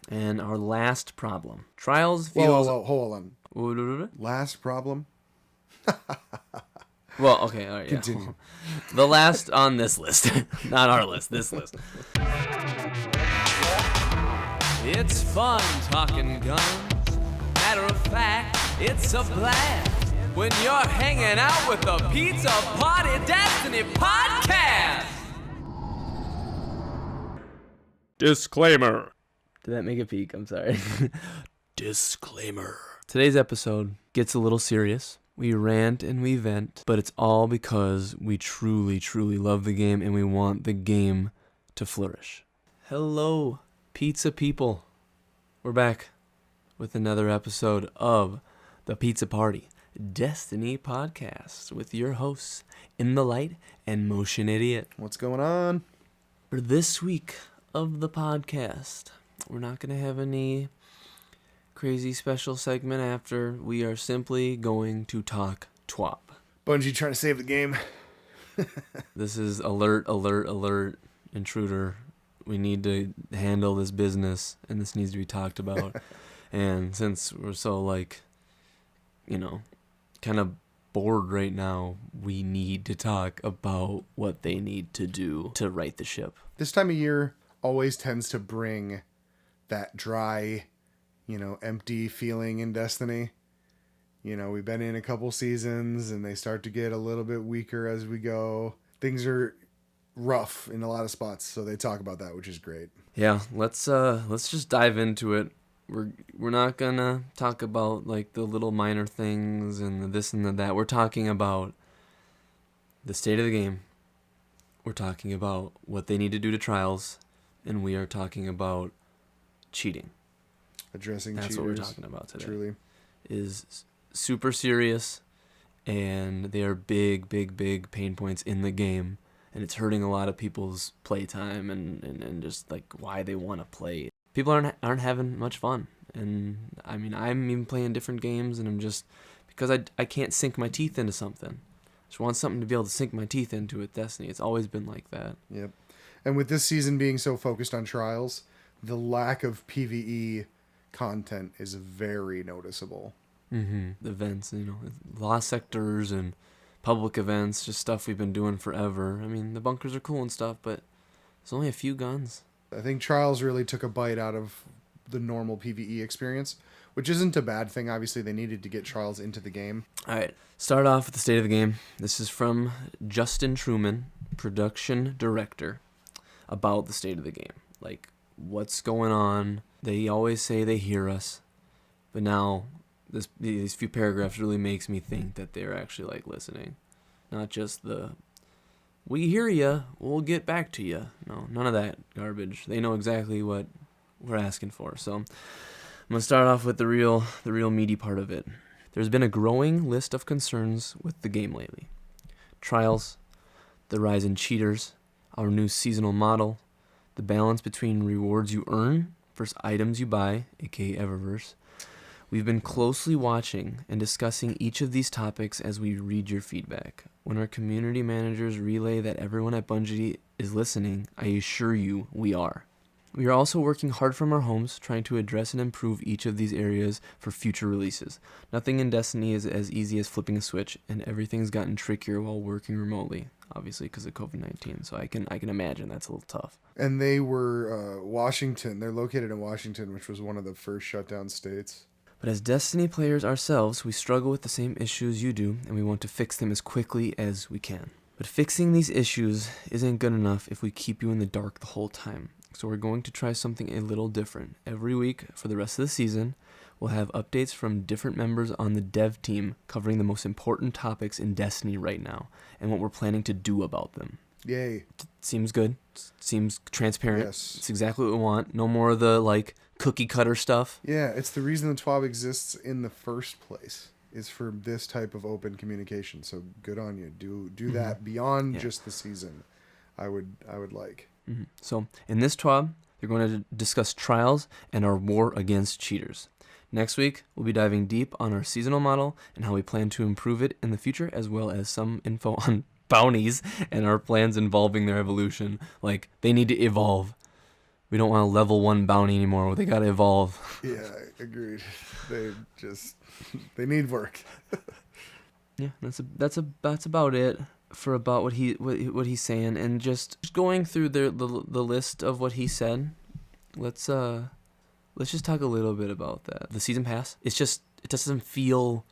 And our last problem. Trials feels... Whoa, hold on. Last problem? Well, okay, all right, Continue. Yeah. The last on this list. Not our list, this list. It's fun talking guns. Matter of fact, it's a blast when you're hanging out with the Pizza Party Destiny Podcast. Disclaimer. Did that make a peak? I'm sorry. Disclaimer. Today's episode gets a little serious. We rant and we vent, but it's all because we truly, truly love the game and we want the game to flourish. Hello, pizza people. We're back with another episode of the Pizza Party Destiny Podcast with your hosts, In the Light and Motion Idiot. What's going on? For this week of the podcast, we're not going to have any crazy special segment after. We are simply going to talk TWAB. Bungie trying to save the game. This is alert, intruder. We need to handle this business, and this needs to be talked about. And since we're so, kind of bored right now, we need to talk about what they need to do to right the ship. This time of year always tends to bring that dry, empty feeling in Destiny. We've been in a couple seasons and they start to get a little bit weaker as we go. Things are rough in a lot of spots, so they talk about that, which is great. Yeah, let's just dive into it. We're not gonna talk about the little minor things and the this and the that. We're talking about the state of the game. We're talking about what they need to do to trials, and we are talking about cheating. Addressing That's cheaters. What we're talking about today. Truly. Is super serious, and they are big pain points in the game, and it's hurting a lot of people's playtime and just why they want to play. People aren't having much fun, and I mean I'm even playing different games, and I'm just because I can't sink my teeth into something. I just want something to be able to sink my teeth into with Destiny. It's always been like that. Yep. And with this season being so focused on trials, the lack of PvE content is very noticeable. The events, lost sectors and public events, just stuff we've been doing forever. I mean, the bunkers are cool and stuff, but there's only a few guns. I think trials really took a bite out of the normal PvE experience, which isn't a bad thing. Obviously, they needed to get trials into the game. All right, start off with the state of the game. This is from Justin Truman, production director, about the state of the game. What's going on? They always say they hear us, but now these few paragraphs really makes me think that they're actually listening, not just the "we hear ya, we'll get back to ya." No, none of that garbage. They know exactly what we're asking for. So I'm gonna start off with the real meaty part of it. There's been a growing list of concerns with the game lately: trials, the rise in cheaters, our new seasonal model, the balance between rewards you earn versus items you buy, aka Eververse. We've been closely watching and discussing each of these topics as we read your feedback. When our community managers relay that everyone at Bungie is listening, I assure you we are. We are also working hard from our homes, trying to address and improve each of these areas for future releases. Nothing in Destiny is as easy as flipping a switch, and everything's gotten trickier while working remotely, obviously because of COVID-19, so I can imagine that's a little tough. And they were Washington. They're located in Washington, which was one of the first shutdown states. But as Destiny players ourselves, we struggle with the same issues you do, and we want to fix them as quickly as we can. But fixing these issues isn't good enough if we keep you in the dark the whole time. So we're going to try something a little different. Every week for the rest of the season, we'll have updates from different members on the dev team covering the most important topics in Destiny right now, and what we're planning to do about them. Yay. Seems good. Seems transparent. Yes. It's exactly what we want. No more of the, cookie cutter stuff. Yeah, it's the reason the TWAB exists in the first place, is for this type of open communication. So good on you. Do that beyond just the season. I would like. Mm-hmm. So in this TWAB, they're going to discuss trials and our war against cheaters. Next week, we'll be diving deep on our seasonal model and how we plan to improve it in the future, as well as some info on bounties and our plans involving their evolution. They need to evolve. We don't want a level 1 bounty anymore. They got to evolve. Yeah, agreed. They just they need work. Yeah, that's about it for about what he's saying, and just going through the list of what he said. Let's just talk a little bit about that. The season pass. It doesn't feel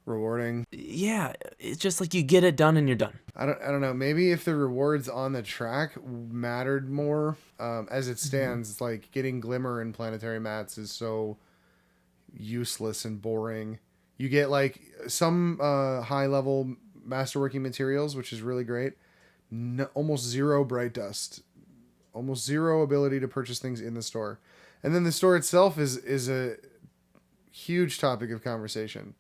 Rewarding. Yeah, it's just like you get it done and you're done. I don't know. Maybe if the rewards on the track mattered more, as it stands, it's like getting Glimmer and Planetary Mats is so useless and boring. You get like some high level masterworking materials, which is really great. No, almost zero Bright Dust, almost zero ability to purchase things in the store, and then the store itself is a huge topic of conversation.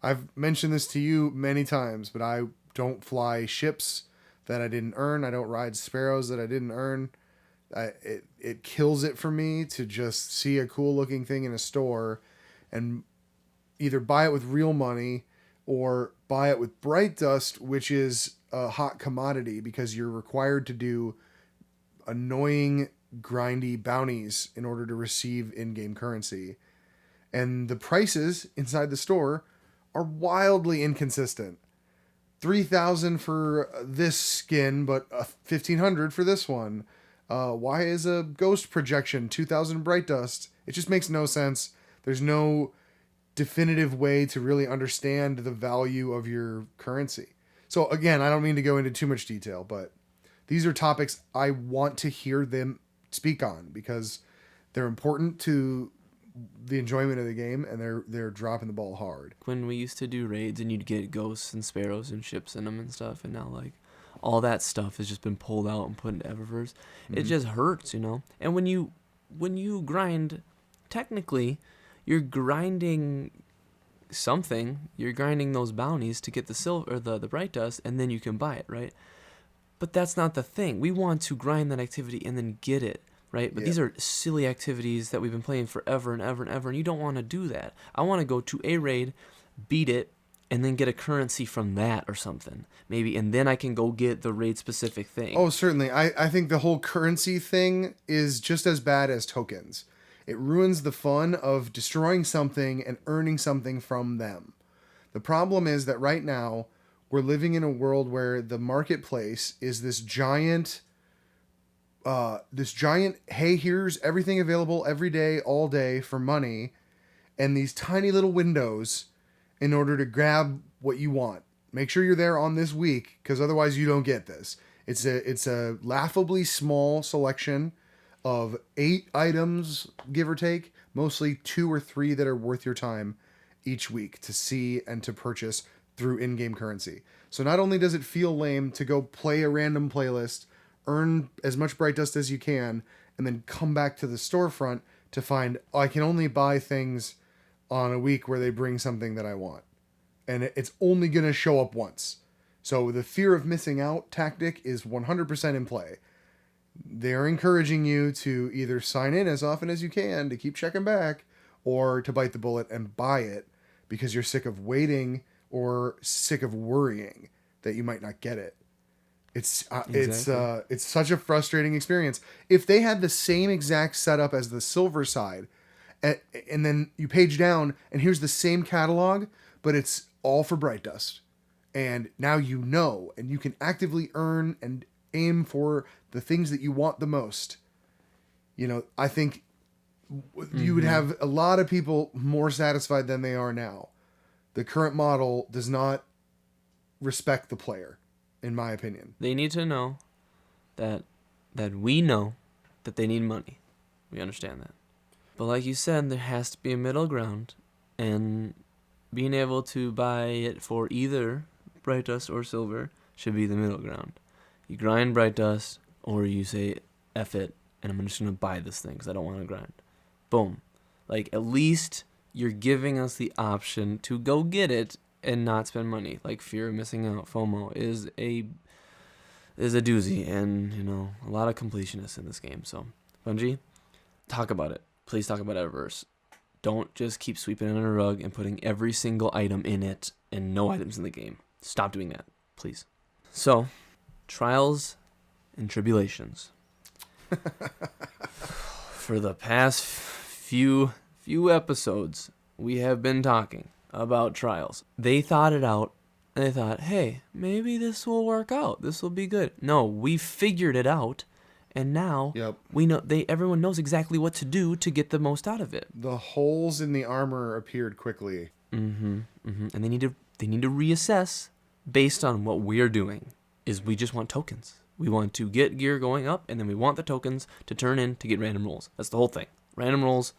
I've mentioned this to you many times, but I don't fly ships that I didn't earn. I don't ride sparrows that I didn't earn. It kills it for me to just see a cool looking thing in a store and either buy it with real money or buy it with Bright Dust, which is a hot commodity because you're required to do annoying, grindy bounties in order to receive in-game currency. And the prices inside the store are wildly inconsistent. 3,000 for this skin, but 1,500 for this one. Why is a ghost projection 2,000 Bright Dust? It just makes no sense. There's no definitive way to really understand the value of your currency. So again, I don't mean to go into too much detail, but these are topics I want to hear them speak on because they're important to the enjoyment of the game, and they're dropping the ball hard. When we used to do raids and you'd get ghosts and sparrows and ships in them and stuff, and now like all that stuff has just been pulled out and put into Eververse. It just hurts, you know. And when you grind, technically, you're grinding something. You're grinding those bounties to get the silver or the Bright Dust, and then you can buy it, right? But that's not the thing. We want to grind that activity and then get it. Right? But these are silly activities that we've been playing forever and ever and ever, and you don't want to do that. I want to go to a raid, beat it, and then get a currency from that or something. Maybe, and then I can go get the raid-specific thing. Oh, certainly. I think the whole currency thing is just as bad as tokens. It ruins the fun of destroying something and earning something from them. The problem is that right now, we're living in a world where the marketplace is this giant... hey, here's everything available every day, all day for money, and these tiny little windows in order to grab what you want. Make sure you're there on this week, because otherwise you don't get this. It's a laughably small selection of 8 items, give or take, mostly 2 or 3 that are worth your time each week to see and to purchase through in-game currency. So not only does it feel lame to go play a random playlist, earn as much Bright Dust as you can, and then come back to the storefront to find, I can only buy things on a week where they bring something that I want. And it's only going to show up once. So the fear of missing out tactic is 100% in play. They're encouraging you to either sign in as often as you can to keep checking back, or to bite the bullet and buy it because you're sick of waiting or sick of worrying that you might not get it. It's such a frustrating experience. If they had the same exact setup as the silver side, and then you page down and here's the same catalog, but it's all for Bright Dust, and now you know, and you can actively earn and aim for the things that you want the most. You know, I think you would have a lot of people more satisfied than they are now. The current model does not respect the player, in my opinion. They need to know that we know that they need money. We understand that. But like you said, there has to be a middle ground, and being able to buy it for either Bright Dust or silver should be the middle ground. You grind Bright Dust, or you say, F it, and I'm just going to buy this thing because I don't want to grind. Boom. Like, at least you're giving us the option to go get it and not spend money. Like, fear of missing out, FOMO, is a doozy, and, you know, a lot of completionists in this game. So, Bungie, talk about it. Please talk about Eververse. Don't just keep sweeping it under the rug and putting every single item in it and no items in the game. Stop doing that, please. So, trials and tribulations. For the past few episodes, we have been talking about trials. They thought it out. And they thought, hey, maybe this will work out. This will be good. No, we figured it out, and now we know. Everyone knows exactly what to do to get the most out of it. The holes in the armor appeared quickly. And they need to reassess based on what we're doing. Is we just want tokens. We want to get gear going up, and then we want the tokens to turn in to get random rolls. That's the whole thing. Random rolls,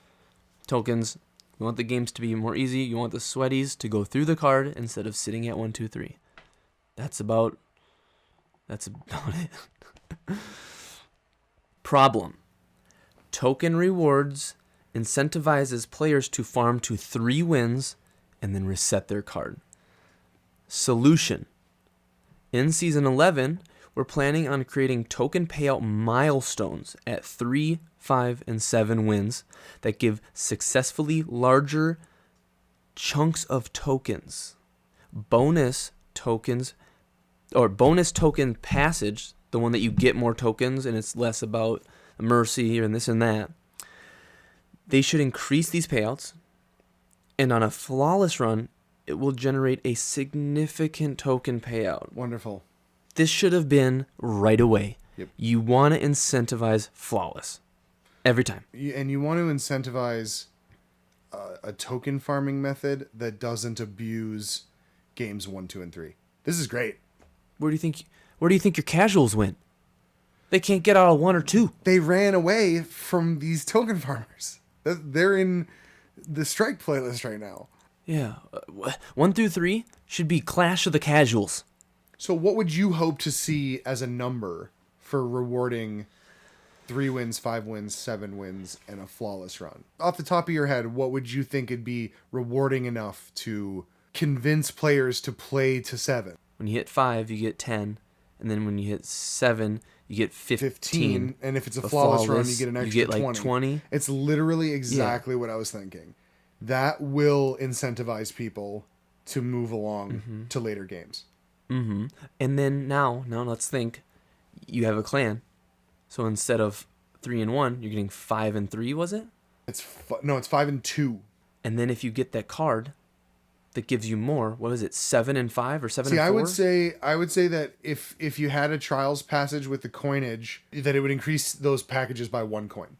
tokens. We want the games to be more easy. You want the sweaties to go through the card instead of sitting at 1, 2, 3. That's about it. Problem. Token rewards incentivizes players to farm to 3 wins and then reset their card. Solution. In Season 11, we're planning on creating token payout milestones at 3, 5, and 7 wins that give successfully larger chunks of tokens. Bonus tokens, or bonus token passage, the one that you get more tokens and it's less about mercy and this and that. They should increase these payouts, and on a flawless run, it will generate a significant token payout. Wonderful. This should have been right away. Yep. You want to incentivize flawless every time. And you want to incentivize a token farming method that doesn't abuse games 1, 2, and 3. This is great. Where do you think your casuals went? They can't get out of 1 or 2. They ran away from these token farmers. They're in the strike playlist right now. Yeah. 1 through 3 should be Clash of the Casuals. So what would you hope to see as a number for rewarding 3 wins, 5 wins, 7 wins, and a flawless run? Off the top of your head, what would you think would be rewarding enough to convince players to play to 7? When you hit 5, you get 10. And then when you hit 7, you get 15. And if it's a flawless run, you get an extra 20. You get like 20. It's literally exactly what I was thinking. That will incentivize people to move along to later games. And then now let's think. You have a clan. So instead of 3 and 1, you're getting 5 and 3, was it? It's 5 and 2. And then if you get that card that gives you more, what is it? 7 and 5 or 7 and 4? I would say that if you had a trials passage with the coinage, that it would increase those packages by 1 coin.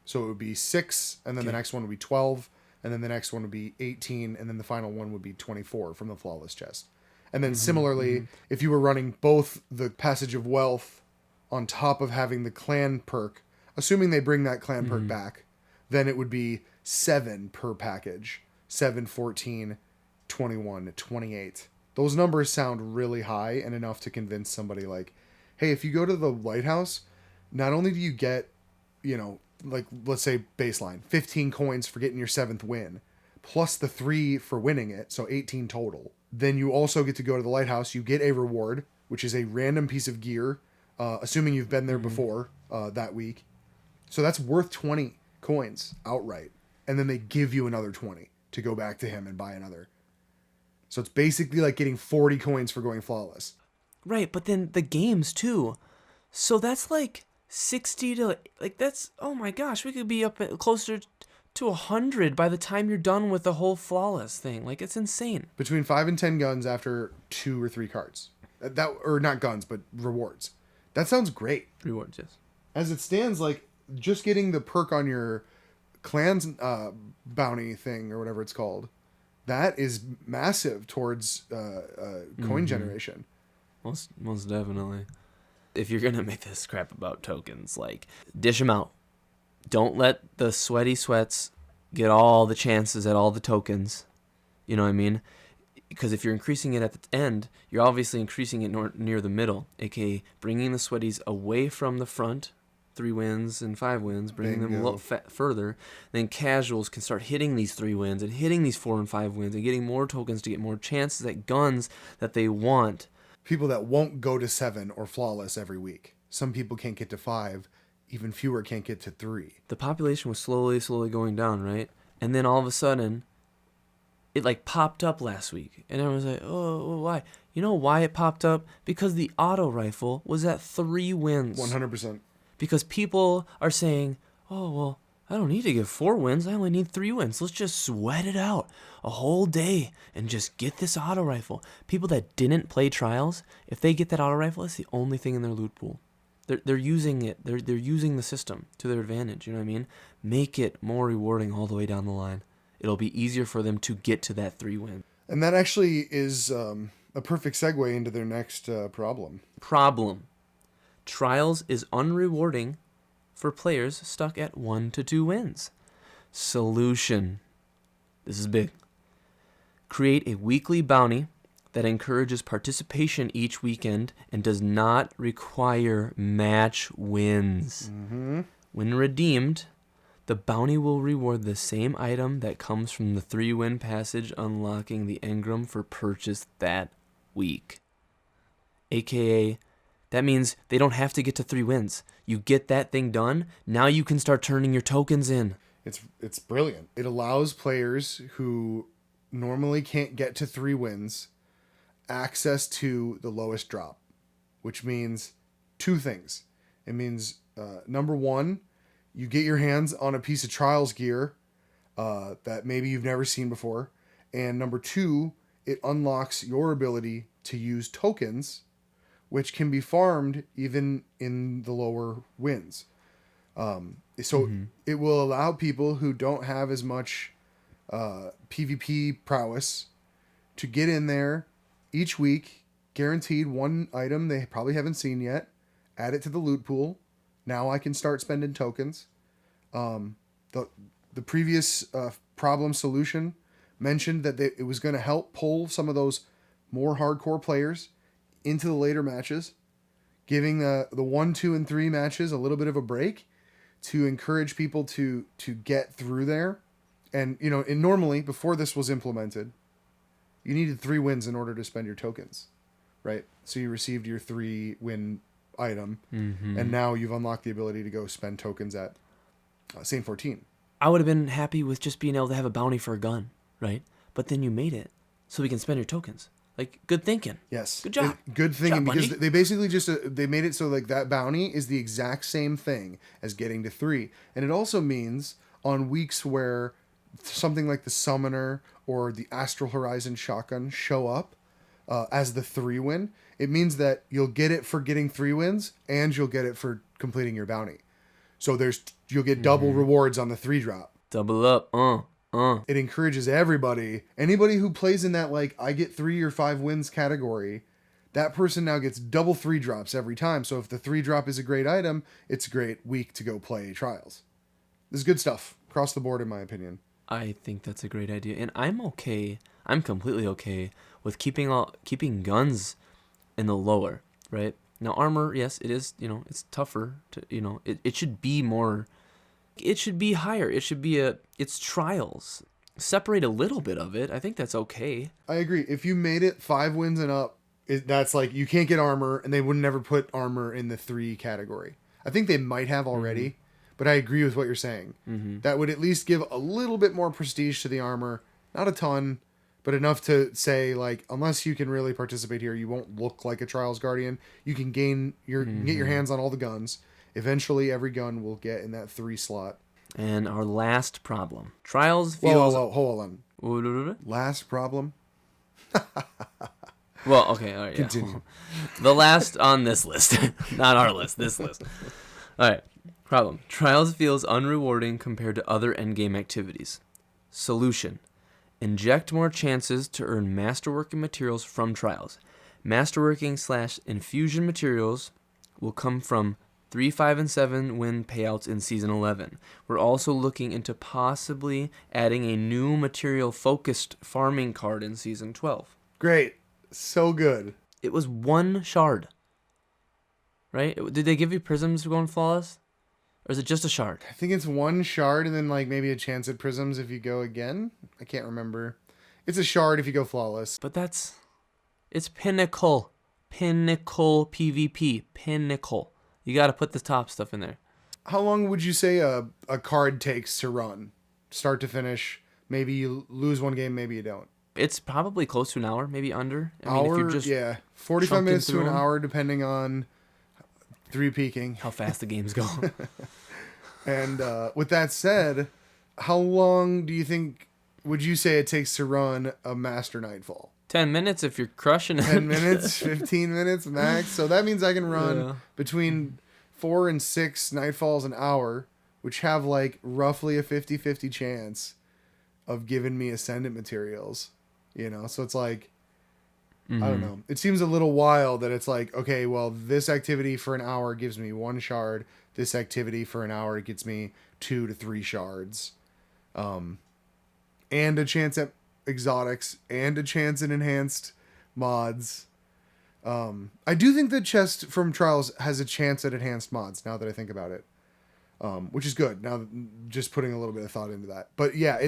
So it would be 6, and then the next one would be 12, and then the next one would be 18, and then the final one would be 24 from the flawless chest. And then similarly, if you were running both the Passage of Wealth on top of having the clan perk, assuming they bring that clan perk back, then it would be 7 per package. 7, 14, 21, 28. Those numbers sound really high and enough to convince somebody like, hey, if you go to the lighthouse, not only do you get, like let's say baseline, 15 coins for getting your 7th win, plus the 3 for winning it, so 18 total. Then you also get to go to the lighthouse. You get a reward, which is a random piece of gear, assuming you've been there before that week. So that's worth 20 coins outright. And then they give you another 20 to go back to him and buy another. So it's basically like getting 40 coins for going flawless. Right, but then the games too. So that's like 60 to, like that's, oh my gosh, we could be up at closer to 100 by the time you're done with the whole flawless thing. Like, it's insane. Between 5 and 10 guns after 2 or 3 cards. Or not guns, but rewards. That sounds great. Rewards, yes. As it stands, like, just getting the perk on your clan's bounty thing, or whatever it's called, that is massive towards coin generation. Most definitely. If you're going to make this crap about tokens, like, dish them out. Don't let the sweaty sweats get all the chances at all the tokens. You know what I mean? Because if you're increasing it at the end, you're obviously increasing it near the middle, aka bringing the sweaties away from the front, 3 wins and 5 wins, bringing them a little further. Then casuals can start hitting these 3 wins and hitting these 4 and 5 wins and getting more tokens to get more chances at guns that they want. People that won't go to 7 or flawless every week. Some people can't get to 5. Even fewer can't get to 3. The population was slowly going down, right? And then all of a sudden, it like popped up last week. And everyone was like, oh, why? You know why it popped up? Because the auto rifle was at 3 wins. 100%. Because people are saying, oh, well, I don't need to get 4 wins. I only need 3 wins. Let's just sweat it out a whole day and just get this auto rifle. People that didn't play trials, if they get that auto rifle, it's the only thing in their loot pool. They're using it. They're using the system to their advantage. You know what I mean? Make it more rewarding all the way down the line. It'll be easier for them to get to that 3 win. And that actually is a perfect segue into their next problem. Trials is unrewarding for players stuck at 1 to 2 wins. Solution. This is big. Create a weekly bounty that encourages participation each weekend and does not require match wins. Mm-hmm. When redeemed, the bounty will reward the same item that comes from the 3-win passage, unlocking the engram for purchase that week. AKA, that means they don't have to get to 3 wins. You get that thing done, now you can start turning your tokens in. It's brilliant. It allows players who normally can't get to 3 wins access to the lowest drop, which means 2 things. It means, number 1, you get your hands on a piece of trials gear that maybe you've never seen before. And number 2, it unlocks your ability to use tokens, which can be farmed even in the lower wins. It will allow people who don't have as much PvP prowess to get in there each week, guaranteed 1 item they probably haven't seen yet, add it to the loot pool. Now I can start spending tokens. The previous problem solution mentioned that it was going to help pull some of those more hardcore players into the later matches, giving the 1, 2, and 3 matches a little bit of a break to encourage people to get through there. And, and normally, before this was implemented, you needed 3 wins in order to spend your tokens, right? So you received your 3-win item, and now you've unlocked the ability to go spend tokens at Saint 14. I would have been happy with just being able to have a bounty for a gun, right? But then you made it so we can spend your tokens. Like, good thinking. Yes. Good job. Good thinking, Good job, because they basically they made it so like that bounty is the exact same thing as getting to 3. And it also means on weeks where something like the Summoner or the Astral Horizon shotgun show up as the 3 win, it means that you'll get it for getting 3 wins and you'll get it for completing your bounty. So you'll get double rewards on the 3 drop. Double up. It encourages anybody who plays in that, like, I get 3 or 5 wins category, that person now gets double 3 drops every time. So if the 3 drop is a great item, it's a great week to go play trials. This is good stuff across the board, in my opinion. I think that's a great idea. And I'm completely okay with keeping guns in the lower, right? Now, armor, yes, it is, it's tougher to, it should be more, it should be higher. It should be it's trials. Separate a little bit of it. I think that's okay. I agree. If you made it 5 wins and up, that's like, you can't get armor, and they would never put armor in the 3 category. I think they might have already, but I agree with what you're saying. That would at least give a little bit more prestige to the armor. Not a ton, but enough to say, like, unless you can really participate here, you won't look like a Trials Guardian. You can get your hands on all the guns. Eventually, every gun will get in that 3 slot. And our last problem. Trials feels... Whoa, hold on. Last problem? Well, okay, all right. Continue. Yeah. The last on this list. Not our list, this list. All right. Problem. Trials feels unrewarding compared to other endgame activities. Solution. Inject more chances to earn masterworking materials from trials. Masterworking/infusion materials will come from 3, 5, and 7 win payouts in Season 11. We're also looking into possibly adding a new material-focused farming card in Season 12. Great. So good. It was 1 shard. Right? Did they give you prisms for going flawless? Or is it just a shard? I think it's 1 shard and then like maybe a chance at prisms if you go again. I can't remember. It's a shard if you go flawless. But it's pinnacle. Pinnacle PvP. Pinnacle. You got to put the top stuff in there. How long would you say a card takes to run? Start to finish? Maybe you lose 1 game, maybe you don't. It's probably close to an hour, maybe under. I mean, if you're just 45 minutes to an hour, depending on 3 peaking. how fast the games go. And with that said, how long do you think, would you say it takes to run a Master Nightfall? 10 minutes if you're crushing it. 10 minutes, 15 minutes max. So that means I can run Yeah. between 4 and 6 Nightfalls an hour, which have like roughly a 50-50 chance of giving me Ascendant materials. You know, so it's like, I don't know. It seems a little wild that it's like, okay, well, this activity for an hour gives me 1 shard. This activity for an hour gets me 2 to 3 shards. And a chance at exotics and a chance at enhanced mods. I do think the chest from Trials has a chance at enhanced mods now that I think about it. Which is good. Now, just putting a little bit of thought into that. But yeah,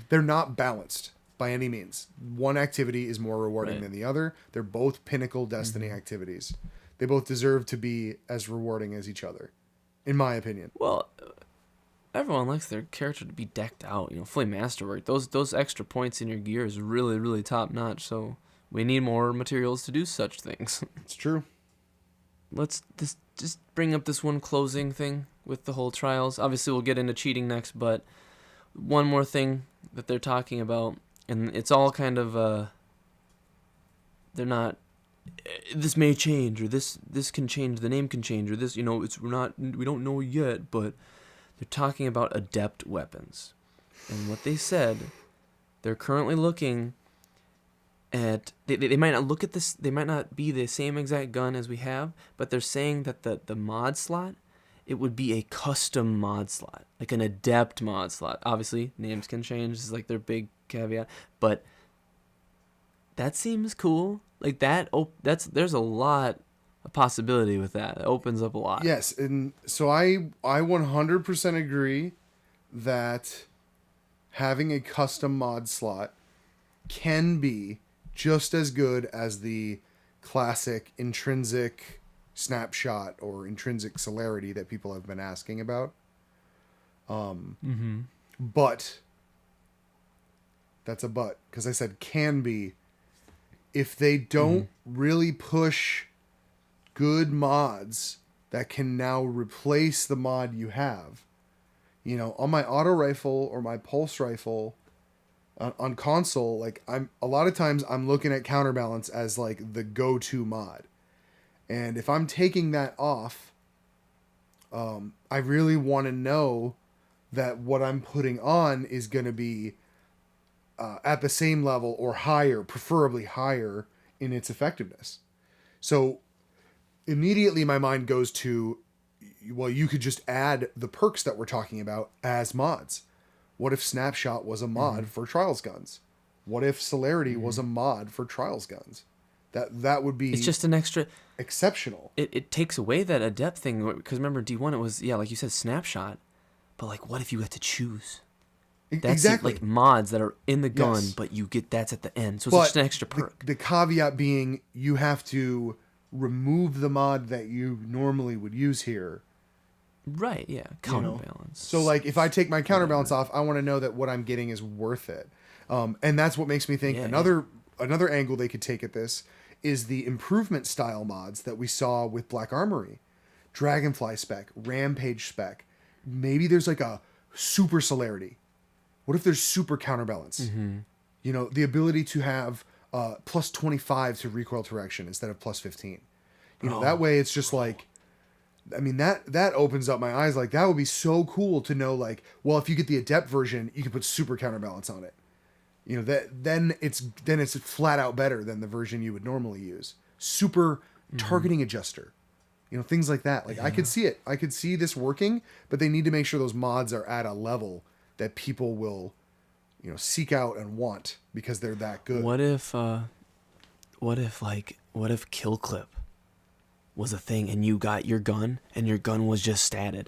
they're not balanced by any means. One activity is more rewarding than the other. They're both pinnacle Destiny activities. They both deserve to be as rewarding as each other, in my opinion. Well, everyone likes their character to be decked out, fully masterwork. Those extra points in your gear is really, really top notch. So we need more materials to do such things. It's true. Let's just bring up this one closing thing with the whole Trials. Obviously, we'll get into cheating next, but one more thing that they're talking about, and it's all kind of they're not. This may change, or this can change. The name can change, or this, we don't know yet, but they're talking about adept weapons, and what they said, they're currently looking at. They might not look at this. They might not be the same exact gun as we have, but they're saying that the mod slot, it would be a custom mod slot, like an adept mod slot. Obviously, names can change. This is like their big caveat, but that seems cool. Like that. There's a lot of possibility with that. It opens up a lot. Yes, and so I 100% agree that having a custom mod slot can be just as good as the classic intrinsic snapshot or intrinsic celerity that people have been asking about. But that's a but, because I said can be. If they don't really push good mods that can now replace the mod you have, on my auto rifle or my pulse rifle on console, like a lot of times I'm looking at counterbalance as like the go-to mod. And if I'm taking that off, I really want to know that what I'm putting on is going to be at the same level or higher, preferably higher in its effectiveness. So immediately my mind goes to, well, you could just add the perks that we're talking about as mods. What if Snapshot was a mod for Trials guns? What if Celerity was a mod for Trials guns? That would be... It's just an extra... exceptional. It takes away that adept thing, because remember, D1, it was, like you said, Snapshot. But like, what if you had to choose? That's exactly. Like mods that are in the gun, Yes. but that's at the end. So it's just an extra perk. The caveat being you have to remove the mod that you normally would use here. Right, yeah. Counterbalance. So like if I take my counterbalance off, I want to know that what I'm getting is worth it. And that's what makes me think another angle they could take at this is the improvement style mods that we saw with Black Armory. Dragonfly spec, Rampage spec. Maybe there's like a super celerity. What if there's super counterbalance? The ability to have plus 25 to recoil direction instead of plus 15. That way it's just like, I mean, that opens up my eyes. Like, that would be so cool to know, like, well, if you get the adept version, you can put super counterbalance on it. Then it's flat out better than the version you would normally use. Super targeting adjuster. Things like that. Like, I could see it. I could see this working, but they need to make sure those mods are at a level that people will, seek out and want because they're that good. What if kill clip was a thing and you got your gun and your gun was just statted?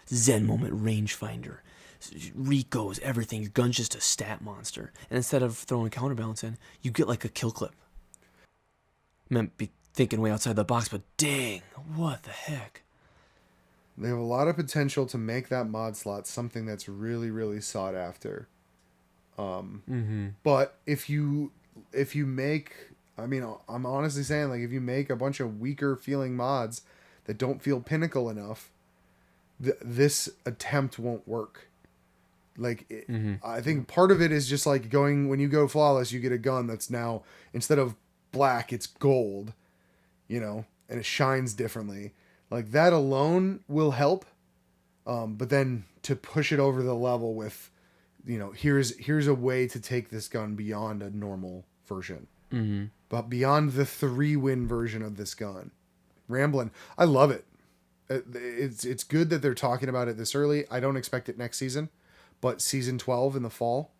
Zen moment rangefinder, recos, everything. Your gun's just a stat monster. And instead of throwing counterbalance in, you get like a kill clip. I meant be thinking way outside the box, but dang, what the heck? They have a lot of potential to make that mod slot something that's really, really sought after. But if you make, I mean, I'm honestly saying, like, if you make a bunch of weaker feeling mods that don't feel pinnacle enough, this attempt won't work. Like, I think part of it is just like when you go flawless, you get a gun that's now, instead of black, it's gold, and it shines differently. Like, that alone will help. But then to push it over the level with, here's a way to take this gun beyond a normal version. But beyond the 3-win version of this gun. Rambling. I love it. It's good that they're talking about it this early. I don't expect it next season. But season 12 in the fall,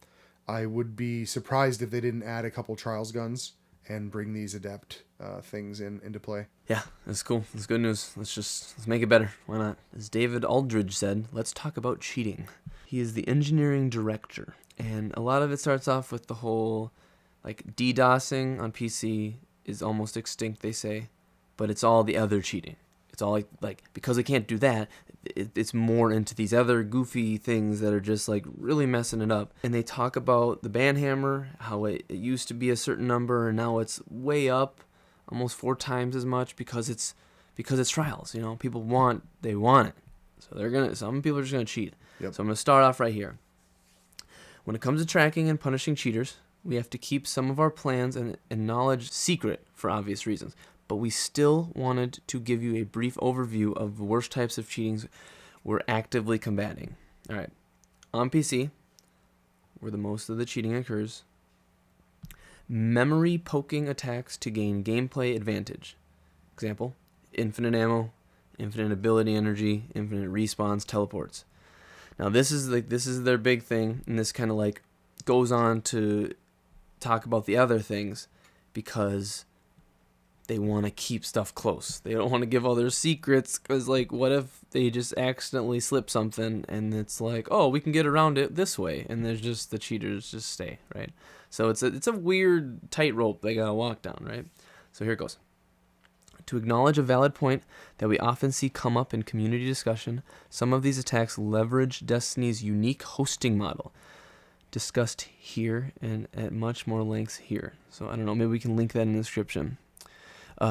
I would be surprised if they didn't add a couple trials guns and bring these adept things into play. Yeah, that's cool. That's good news. Let's make it better. Why not? As David Aldridge said, let's talk about cheating. He is the engineering director, and a lot of it starts off with the whole, like, DDoSing on PC is almost extinct, they say, but it's all the other cheating. It's all like because they can't do that, it's more into these other goofy things that are just like really messing it up. And they talk about the banhammer, how it used to be a certain number and now it's way up, almost 4 times as much because it's trials. People want it, so some people are just gonna cheat. Yep. So I'm gonna start off right here. When it comes to tracking and punishing cheaters, we have to keep some of our plans and knowledge secret for obvious reasons. But we still wanted to give you a brief overview of the worst types of cheatings we're actively combating. All right. On PC, where the most of the cheating occurs, memory poking attacks to gain gameplay advantage. Example, infinite ammo, infinite ability energy, infinite respawns, teleports. Now this is their big thing, and this kind of like goes on to talk about the other things because they want to keep stuff close. They don't want to give all their secrets because, like, what if they just accidentally slip something and it's like, oh, we can get around it this way, and there's just the cheaters just stay, right? So it's a weird tightrope they gotta walk down, right? So here it goes. To acknowledge a valid point that we often see come up in community discussion, some of these attacks leverage Destiny's unique hosting model, discussed here and at much more length here. So I don't know, maybe we can link that in the description.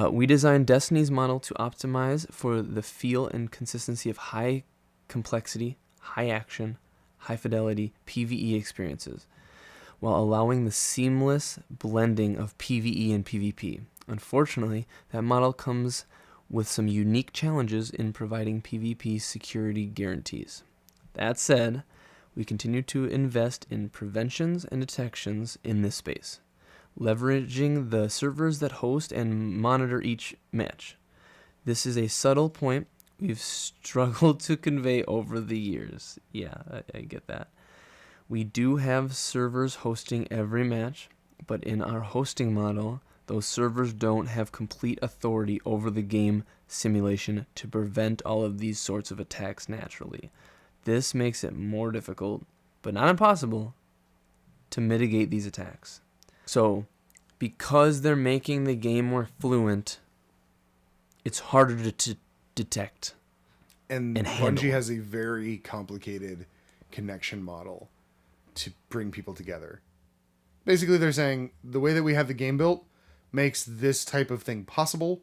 We designed Destiny's model to optimize for the feel and consistency of high complexity, high action, high fidelity PvE experiences, while allowing the seamless blending of PvE and PvP. Unfortunately, that model comes with some unique challenges in providing PvP security guarantees. That said, we continue to invest in preventions and detections in this space, leveraging the servers that host and monitor each match. This is a subtle point we've struggled to convey over the years. Yeah, I get that. We do have servers hosting every match, but in our hosting model, those servers don't have complete authority over the game simulation to prevent all of these sorts of attacks naturally. This makes it more difficult, but not impossible, to mitigate these attacks. So, because they're making the game more fluent, it's harder to detect. And handle. Bungie has a very complicated connection model to bring people together. Basically, they're saying the way that we have the game built makes this type of thing possible,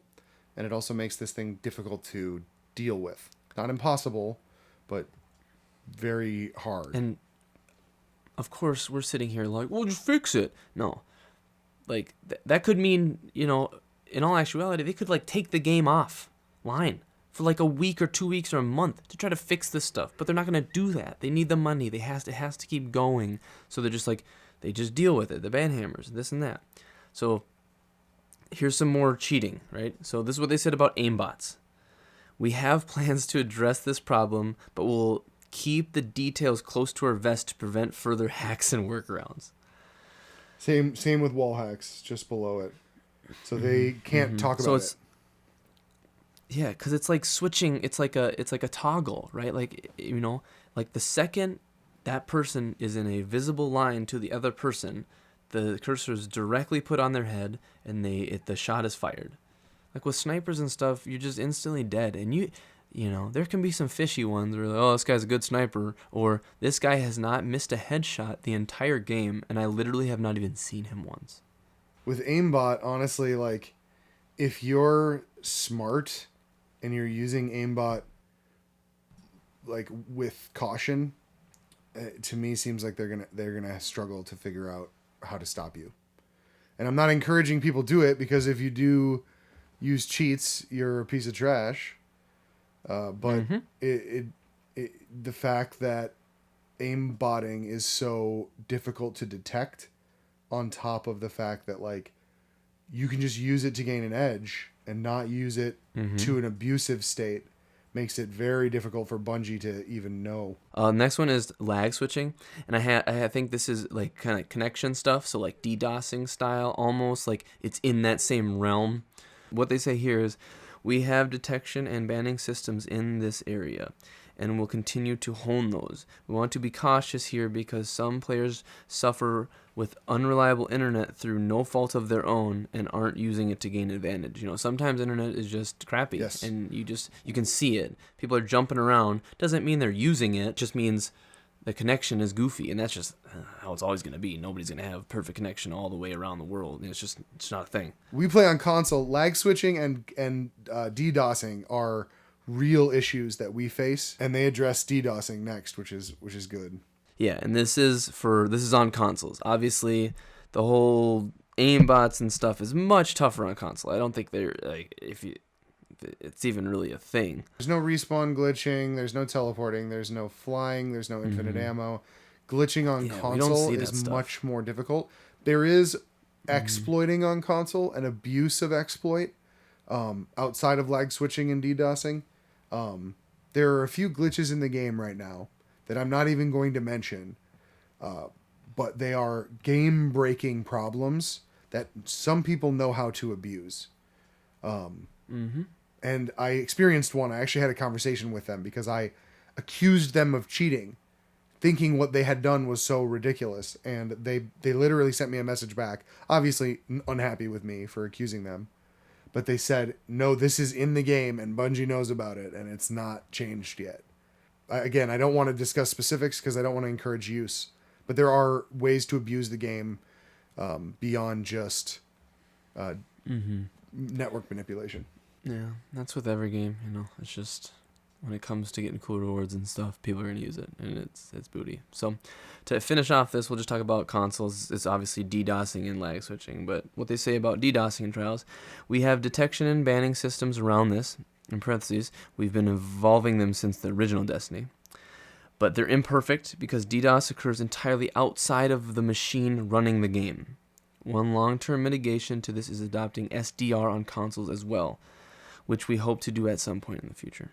and it also makes this thing difficult to deal with. Not impossible, but very hard. And of course, we're sitting here like, well, just fix it. No. Like, that could mean, in all actuality, they could, like, take the game offline for, like, a week or 2 weeks or a month to try to fix this stuff. But they're not going to do that. They need the money. It has to keep going. So they're just, like, they just deal with it. The banhammers, this and that. So here's some more cheating, right? So this is what they said about aimbots. We have plans to address this problem, but we'll keep the details close to our vest to prevent further hacks and workarounds. Same with wall hacks, just below it. So they can't talk about it. Yeah, because it's like switching. It's like a toggle, right? Like, like the second that person is in a visible line to the other person, the cursor is directly put on their head, and the shot is fired. Like with snipers and stuff, you're just instantly dead. And there can be some fishy ones where, oh, this guy's a good sniper, or this guy has not missed a headshot the entire game, and I literally have not even seen him once. With aimbot, honestly, like, if you're smart and you're using aimbot like with caution, to me seems like they're gonna struggle to figure out how to stop you. And I'm not encouraging people do it, because if you do use cheats, you're a piece of trash. But the fact that aimbotting is so difficult to detect, on top of the fact that like you can just use it to gain an edge and not use it to an abusive state, makes it very difficult for Bungie to even know. Next one is lag switching, and I think this is like kind of connection stuff, so like DDoSing style, almost like it's in that same realm. What they say here is, we have detection and banning systems in this area, and will continue to hone those. We want to be cautious here because some players suffer with unreliable internet through no fault of their own and aren't using it to gain advantage. You know, sometimes internet is just crappy, Yes. and you can see it. People are jumping around. Doesn't mean they're using it. Just means the connection is goofy, and that's just how it's always going to be. Nobody's going to have perfect connection all the way around the world. It's not a thing. We play on console. Lag switching and DDoSing are real issues that we face, and they address DDoSing next, which is good. Yeah, and this is on consoles. Obviously, the whole aimbots and stuff is much tougher on console. I don't think they're like it's even really a thing. There's no respawn glitching. There's no teleporting. There's no flying. There's no infinite ammo. Glitching on console is much more difficult. There is exploiting on console and abuse of exploit outside of lag switching and DDoSing. There are a few glitches in the game right now that I'm not even going to mention, but they are game-breaking problems that some people know how to abuse. And I experienced one. I actually had a conversation with them because I accused them of cheating, thinking what they had done was so ridiculous. And they literally sent me a message back, obviously unhappy with me for accusing them. But they said, no, this is in the game and Bungie knows about it and it's not changed yet. Again, I don't want to discuss specifics because I don't want to encourage use. But there are ways to abuse the game beyond just network manipulation. Yeah, that's with every game, you know. It's just when it comes to getting cool rewards and stuff, people are going to use it, and it's booty. So to finish off this, we'll just talk about consoles. It's obviously DDoSing and lag switching, but what they say about DDoSing in trials, we have detection and banning systems around this. In parentheses, we've been evolving them since the original Destiny. But they're imperfect because DDoS occurs entirely outside of the machine running the game. One long-term mitigation to this is adopting SDR on consoles as well, which we hope to do at some point in the future.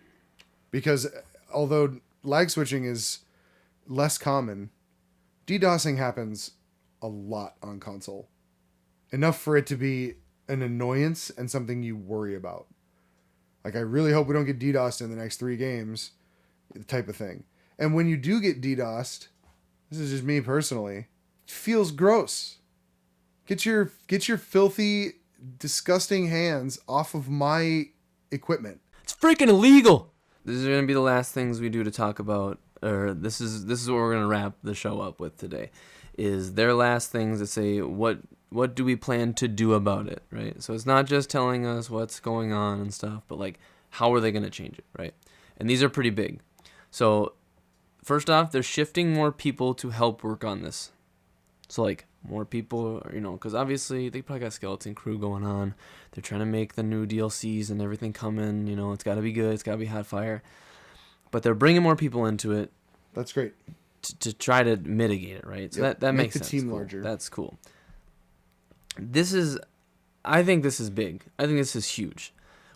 Because although lag switching is less common, DDoSing happens a lot on console. Enough for it to be an annoyance and something you worry about. Like, I really hope we don't get DDoSed in the next 3 games, type of thing. And when you do get DDoSed, this is just me personally, it feels gross. Get your filthy, disgusting hands off of my equipment. It's freaking illegal. This is going to be the last things we do to talk about, or this is what we're going to wrap the show up with today, is their last things that say what do we plan to do about it, right? So it's not just telling us what's going on and stuff, but like how are they going to change it, right? And these are pretty big. So first off, they're shifting more people to help work on this. So like more people, you know, because obviously they probably got skeleton crew going on. They're trying to make the new DLCs and everything come in. You know, it's got to be good. It's got to be hot fire. But they're bringing more people into it. That's great. To try to mitigate it, right? So that makes sense. Make the team cool. larger. That's cool. I think this is big. I think this is huge.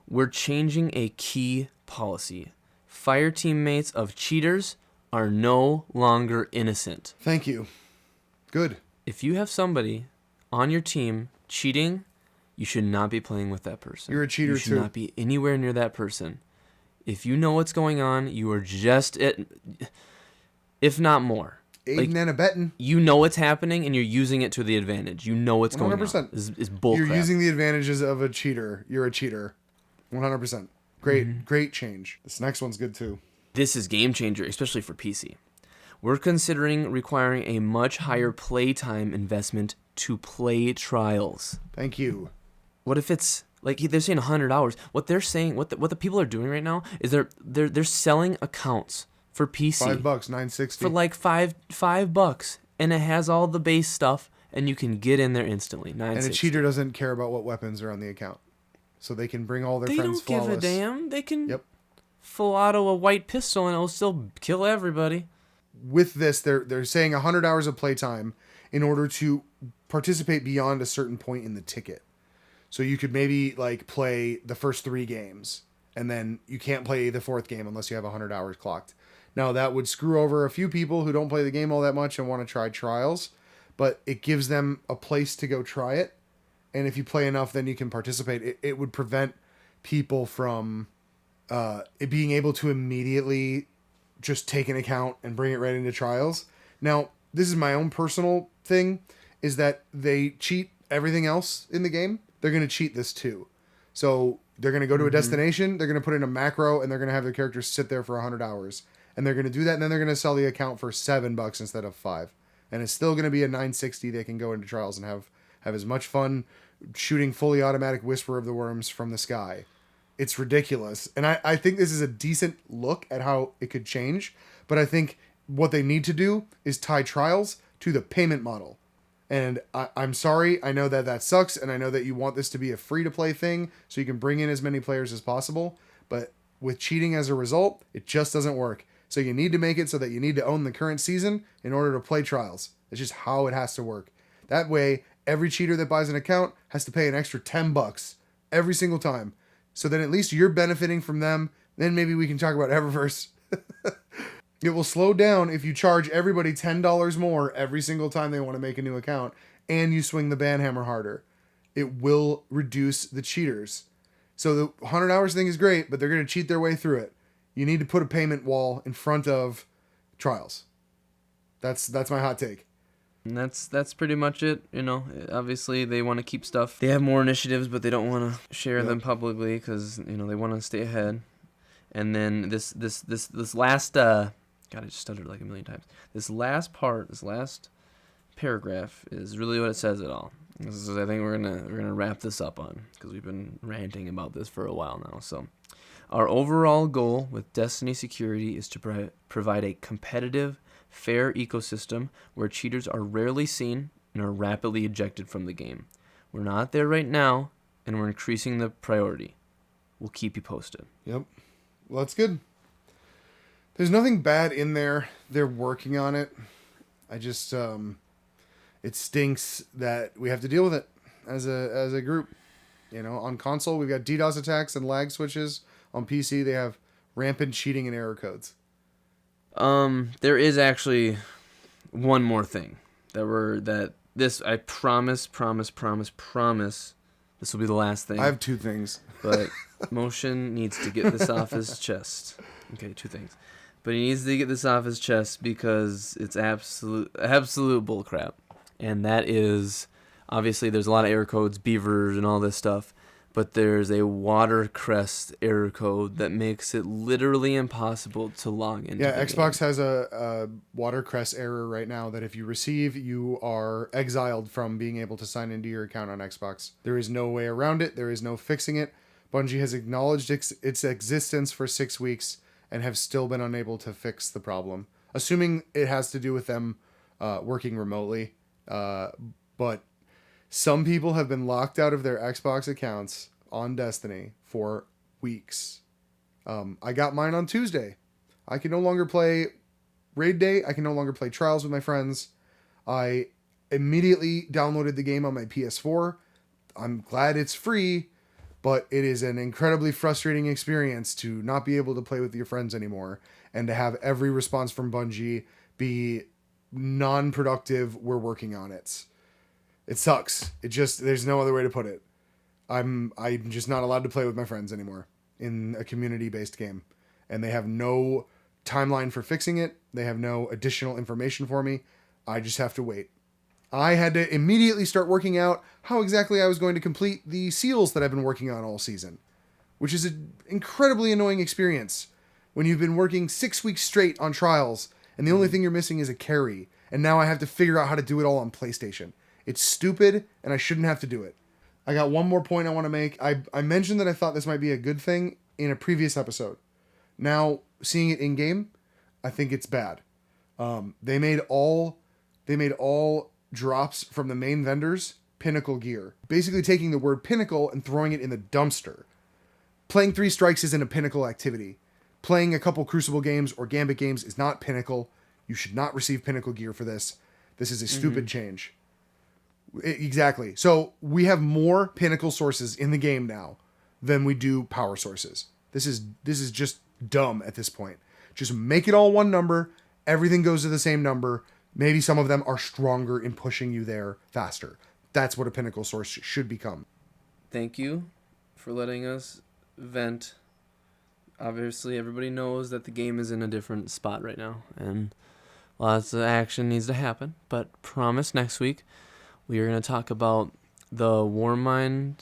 We're changing a key policy. Fire teammates of cheaters are no longer innocent. Thank you. Good. If you have somebody on your team cheating, you should not be playing with that person. You're a cheater You should too. not be anywhere near that person. If you know what's going on, you are just if not more. Aiding and abetting. You know what's happening, and you're using it to the advantage. You know what's going on. 100%. Is bullcrap. You're using the advantages of a cheater. You're a cheater. 100%. Great, great change. This next one's good too. This is game changer, especially for PC. We're considering requiring a much higher playtime investment to play trials. Thank you. What if it's Like they're saying 100 hours. What they're saying, what the people are doing right now is they're selling accounts for PC $5, $9.60 for like $5, and it has all the base stuff, and you can get in there instantly. And a cheater doesn't care about what weapons are on the account, so they can bring all their They friends don't give flawless. a damn. They can Yep. full auto a white pistol, and it'll still kill everybody. With this, they're saying 100 hours of playtime in order to participate beyond a certain point in the ticket. So you could maybe like play the first 3 games, and then you can't play the 4th game unless you have 100 hours clocked. Now that would screw over a few people who don't play the game all that much and want to try trials, but it gives them a place to go try it. And if you play enough, then you can participate. It would prevent people from it being able to immediately just take an account and bring it right into trials. Now, this is my own personal thing, is that they cheat everything else in the game. They're going to cheat this too. So they're going to go to a destination, they're going to put in a macro, and they're going to have their characters sit there for 100 hours. And they're going to do that, and then they're going to sell the account for $7 instead of $5. And it's still going to be a 960. They can go into trials and have as much fun shooting fully automatic Whisper of the Worms from the sky. It's ridiculous. And I think this is a decent look at how it could change. But I think what they need to do is tie trials to the payment model. And I'm sorry, I know that sucks, and I know that you want this to be a free-to-play thing so you can bring in as many players as possible. But with cheating as a result, it just doesn't work. So you need to make it so that you need to own the current season in order to play trials. It's just how it has to work. That way, every cheater that buys an account has to pay an extra $10 every single time. So then at least you're benefiting from them. Then maybe we can talk about Eververse. It will slow down if you charge everybody $10 more every single time they want to make a new account, and you swing the ban hammer harder. It will reduce the cheaters. So the 100 hours thing is great, but they're going to cheat their way through it. You need to put a payment wall in front of trials. That's my hot take. And that's pretty much it. Obviously they want to keep stuff. They have more initiatives, but they don't want to share them publicly because they want to stay ahead. And then this last God, I just stuttered like a million times. This last paragraph is really what it says it all. This is, I think we're gonna wrap this up on, because we've been ranting about this for a while now. So, our overall goal with Destiny security is to provide a competitive, fair ecosystem where cheaters are rarely seen and are rapidly ejected from the game. We're not there right now, and we're increasing the priority. We'll keep you posted. Yep. Well, that's good. There's nothing bad in there. They're working on it. I just it stinks that we have to deal with it as a group. On console we've got DDoS attacks and lag switches. On PC they have rampant cheating and error codes. There is actually one more thing I promise this will be the last thing. I have 2 things. But Motion needs to get this off his chest. Okay, 2 things. But he needs to get this off his chest because it's absolute bullcrap. And that is, obviously there's a lot of error codes, beavers and all this stuff, but there's a watercrest error code that makes it literally impossible to log into. Yeah, the Xbox game. has a watercrest error right now that if you receive, you are exiled from being able to sign into your account on Xbox. There is no way around it. There is no fixing it. Bungie has acknowledged its existence for 6 weeks and have still been unable to fix the problem. Assuming it has to do with them working remotely. But some people have been locked out of their Xbox accounts on Destiny for weeks. I got mine on Tuesday. I can no longer play Raid Day. I can no longer play Trials with my friends. I immediately downloaded the game on my PS4. I'm glad it's free, but it is an incredibly frustrating experience to not be able to play with your friends anymore and to have every response from Bungie be non-productive. We're working on it. It sucks. There's no other way to put it. I'm just not allowed to play with my friends anymore in a community-based game. And they have no timeline for fixing it. They have no additional information for me. I just have to wait. I had to immediately start working out how exactly I was going to complete the seals that I've been working on all season, which is an incredibly annoying experience when you've been working 6 weeks straight on trials and the only thing you're missing is a carry. And now I have to figure out how to do it all on PlayStation. It's stupid, and I shouldn't have to do it. I got one more point I want to make. I mentioned that I thought this might be a good thing in a previous episode. Now, seeing it in game, I think it's bad. They made all drops from the main vendors pinnacle gear. Basically taking the word pinnacle and throwing it in the dumpster. Playing 3 strikes isn't a pinnacle activity. Playing a couple Crucible games or Gambit games is not pinnacle. You should not receive pinnacle gear for this. This is a stupid change. Exactly. So we have more pinnacle sources in the game now than we do power sources. This is just dumb at this point. Just make it all one number. Everything goes to the same number. Maybe some of them are stronger in pushing you there faster. That's what a pinnacle source should become. Thank you for letting us vent. Obviously, everybody knows that the game is in a different spot right now, and lots of action needs to happen. But promise next week we are going to talk about the Warmind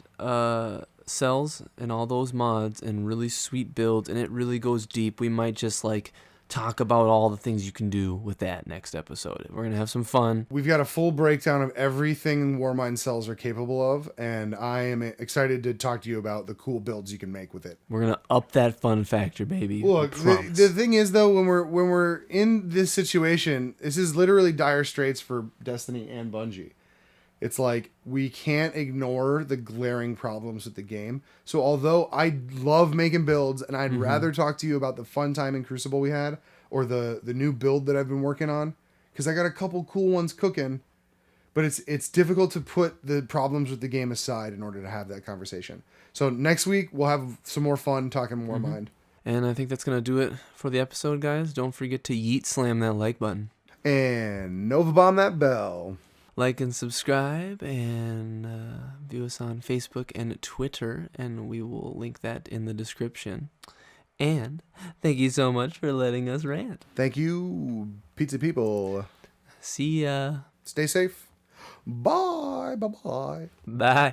cells and all those mods and really sweet builds, and it really goes deep. We might just talk about all the things you can do with that next episode. We're going to have some fun. We've got a full breakdown of everything Warmind cells are capable of, and I am excited to talk to you about the cool builds you can make with it. We're going to up that fun factor, baby. Look, the thing is, though, when we're in this situation, this is literally dire straits for Destiny and Bungie. It's like we can't ignore the glaring problems with the game. So although I love making builds and I'd rather talk to you about the fun time in Crucible we had or the new build that I've been working on, because I got a couple cool ones cooking, but it's difficult to put the problems with the game aside in order to have that conversation. So next week we'll have some more fun talking Warmind. And I think that's going to do it for the episode, guys. Don't forget to yeet slam that like button. And Nova Bomb that bell. Like and subscribe, and view us on Facebook and Twitter, and we will link that in the description. And thank you so much for letting us rant. Thank you, pizza people. See ya. Stay safe. Bye. Bye-bye. Bye.